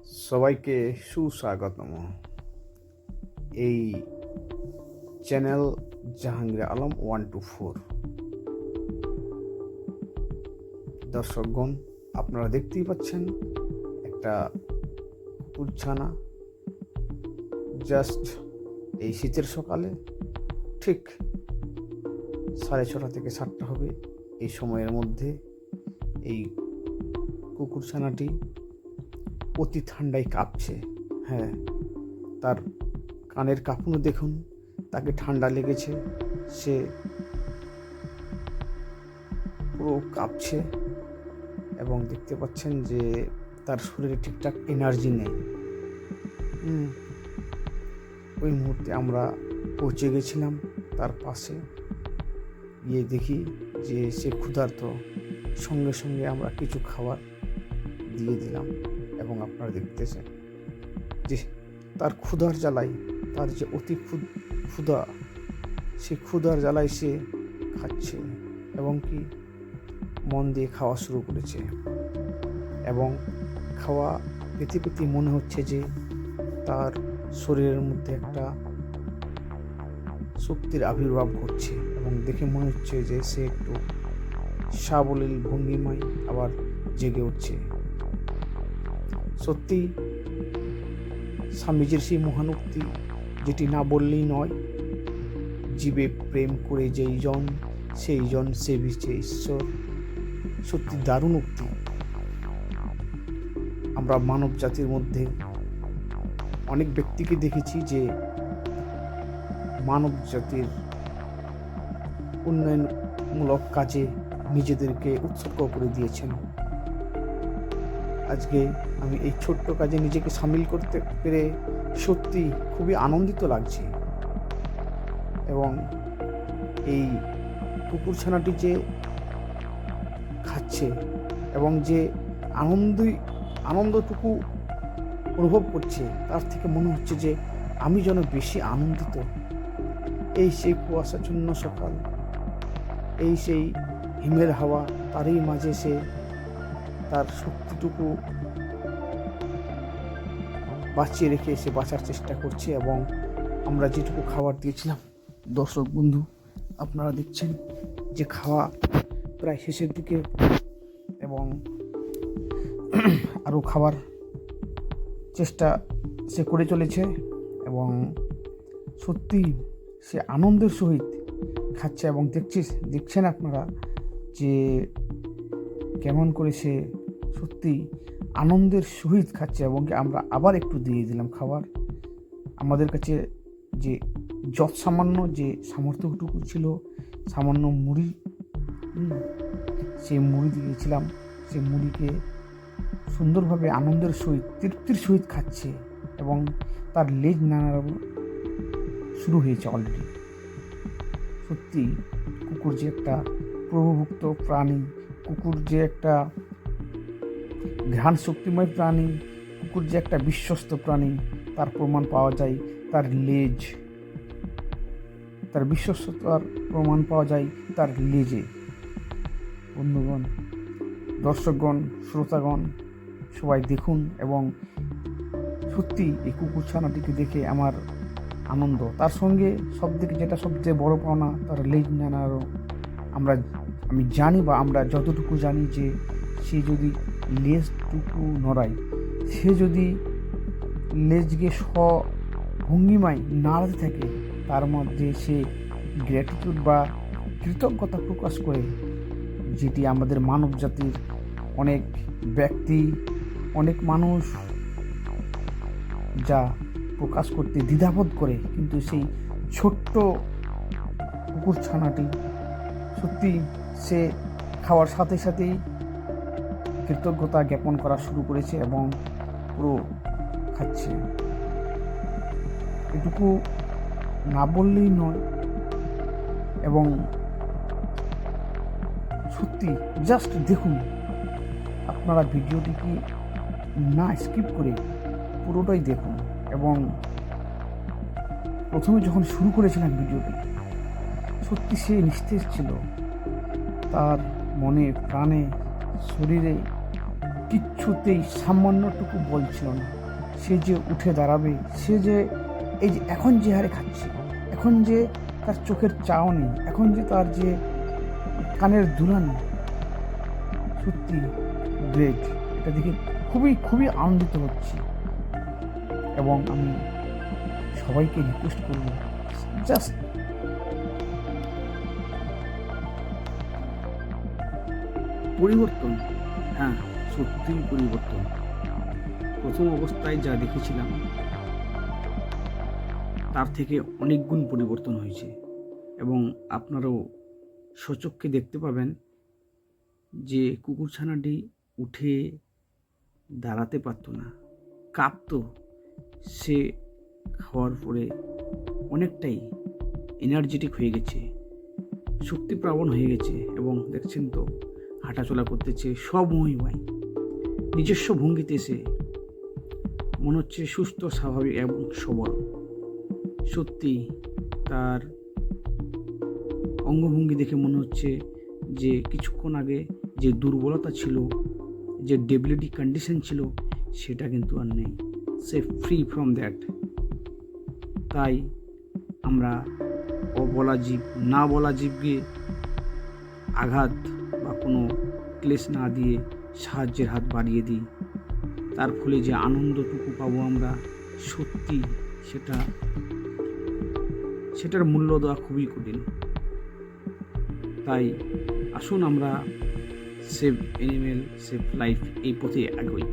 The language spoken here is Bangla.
সবাইকে সুস্বাগতম এই চ্যানেল জাহাঙ্গীর আলম 124। দর্শকগণ, আপনারা দেখতেই পাচ্ছেন একটা কুকুরছানা জাস্ট এই শীতের সকালে ঠিক 6:30 থেকে 7টা হবে এই সময়ের মধ্যে এই কুকুরছানাটি অতি ঠান্ডায় কাঁপছে। হ্যাঁ, তার কানের কাঁপুনো দেখুন, তাকে ঠান্ডা লেগেছে, সে পুরো কাঁপছে এবং দেখতে পাচ্ছেন যে তার শরীরে ঠিকঠাক এনার্জি নেই। ওই মুহূর্তে আমরা পৌঁছে গেছিলাম তার পাশে, গিয়ে দেখি যে সে ক্ষুধার্ত। সঙ্গে সঙ্গে আমরা কিছু খাবার দিয়ে দিলাম এবং আপনারা দেখতেছেন যে তার ক্ষুধার জ্বালায়, তার যে অতি ক্ষুধা, সে ক্ষুধার জ্বালায় সে খাচ্ছে এবং কি মন দিয়ে খাওয়া শুরু করেছে এবং খাওয়া পেতে পেতে মনে হচ্ছে যে তার শরীরের মধ্যে একটা শক্তির আবির্ভাব ঘটছে এবং দেখে মনে হচ্ছে যে সে একটু সাবলীল ভঙ্গিমায় আবার জেগে উঠছে। সত্যি স্বামীজির সেই মহানুক্তি, যেটি না বললেই নয়, জীবে প্রেম করে যেই জন সেই জন সেবিছে ঈশ্বর। সত্যি দারুণ উক্তি। আমরা মানব জাতির মধ্যে অনেক ব্যক্তিকে দেখেছি যে মানব জাতির উন্নয়নমূলক কাজে নিজেদেরকে উৎসর্গ করে দিয়েছেন। আজকে আমি এই ছোট্ট কাজে নিজেকে সামিল করতে পেরে সত্যি খুবই আনন্দিত লাগছে এবং এই কুকুরছানাটি যে খাচ্ছে এবং যে আনন্দটুকু অনুভব করছে, তার থেকে মনে হচ্ছে যে আমি যেন বেশি আনন্দিত। এই সেই কুয়াশাচ্ছন্ন সকাল, এই সেই হিমের হাওয়া, তারই মাঝে সে তার শক্তিটুকু বাঁচিয়ে রেখে সে বাঁচার চেষ্টা করছে এবং আমরা যেটুকু খাবার দিয়েছিলাম, দর্শক বন্ধু আপনারা দেখছেন যে খাওয়া প্রায় শেষের দিকে এবং আরও খাবার চেষ্টা সে করে চলেছে এবং সত্যি সে আনন্দের সহিত খাচ্ছে এবং দেখছেন আপনারা যে কেমন করে সে সত্যি আনন্দের সহিত খাচ্ছে এবং আমরা আবার একটু দিয়ে দিলাম খাবার। আমাদের কাছে যে সামান্য যে সামর্থ্যটুকু ছিল, সামান্য মুড়ি, সেই মুড়ি দিয়েছিলাম। সেই মুড়িকে সুন্দরভাবে আনন্দের সহিত তৃপ্তির সহিত খাচ্ছে এবং তার লেজ নাড়ানো শুরু হয়েছে অলরেডি। সত্যি কুকুর যে একটা প্রভুভুক্ত প্রাণী, কুকুর যে একটা ঘ্রাণ শক্তিময় প্রাণী, কুকুর যে একটা বিশ্বস্ত প্রাণী, তার প্রমাণ পাওয়া যায় তার লেজ, তার বিশ্বস্ততার প্রমাণ পাওয়া যায় তার লেজে। বন্ধুগণ, দর্শকগণ, শ্রোতাগণ, সবাই দেখুন এবং সত্যি এই কুকুরছানাটিকে দেখে আমার আনন্দ। তার সঙ্গে সবথেকে যেটা সবচেয়ে বড় পাওনা, তার লেজ নাড়ারও আমি জানি বা আমরা যতটুকু জানি যে সে যদি লেজটুকু নড়ায়, সে যদি লেজকে ভঙ্গিমায় নাড়াতে থাকে, তার মধ্যে সে গ্র্যাটিটিউড বা কৃতজ্ঞতা প্রকাশ করে, যেটি আমাদের মানব জাতির অনেক ব্যক্তি, অনেক মানুষ যা প্রকাশ করতে দ্বিধাবোধ করে, কিন্তু সেই ছোট্ট কুকুরছানাটি সত্যি সে খাওয়ার সাথে সাথেই কৃতজ্ঞতা জ্ঞাপন করা শুরু করেছে এবং পুরো খাচ্ছে। এটুকু না বললেই নয় এবং সত্যি জাস্ট দেখুন আপনারা, ভিডিওটিকে না স্কিপ করে পুরোটাই দেখুন। এবং প্রথমে যখন শুরু করেছিলাম ভিডিওটি, সত্যি সে নিস্তেজ ছিল, তার মনে প্রাণে শরীরে কিচ্ছুতেই সামান্যটুকু বল ছিল না। সে যে উঠে দাঁড়াবে, সে যে এই যে এখন যে হারে খাচ্ছে, এখন যে তার চোখের চাহনি, এখন যে তার যে কানের দুলানি, সত্যি গ্রেট। এটা দেখে খুবই খুবই আনন্দিত হচ্ছি এবং আমি সবাইকে রিকোয়েস্ট করব, জাস্ট পরিবর্তন, হ্যাঁ সত্যিই পরিবর্তন। প্রথম অবস্থায় যা দেখেছিলাম তার থেকে অনেক গুণ পরিবর্তন হয়েছে এবং আপনারাও স্বচক্ষে দেখতে পাবেন যে কুকুরছানাটি উঠে দাঁড়াতে পারত না, কাঁপতো। সে খাওয়ার পরে অনেকটাই এনার্জেটিক হয়ে গেছে, শক্তিপ্রাবণ হয়ে গেছে এবং দেখছেন তো হাঁটাচলা করতেছে সব মহিমায়, নিজস্ব ভঙ্গিতে সে মনে হচ্ছে সুস্থ, স্বাভাবিক এবং সবল। সত্যি তার অঙ্গভঙ্গি দেখে মনে হচ্ছে যে কিছুক্ষণ আগে যে দুর্বলতা ছিল, যে ডেবিলিটি কন্ডিশন ছিল, সেটা কিন্তু আর নেই। সে ফ্রি ফ্রম দ্যাট। তাই আমরা অবলা জীব, না বলা জীবকে আঘাত বা কোনো ক্লেশ না দিয়ে সাহায্যের হাত বাড়িয়ে দিই। তার ফলে যে আনন্দটুকু পাবো আমরা, সত্যি সেটার মূল্য দেওয়া খুবই কঠিন। তাই আসুন আমরা সেভ অ্যানিমেল, সেভ লাইফ এই পথে এগোই।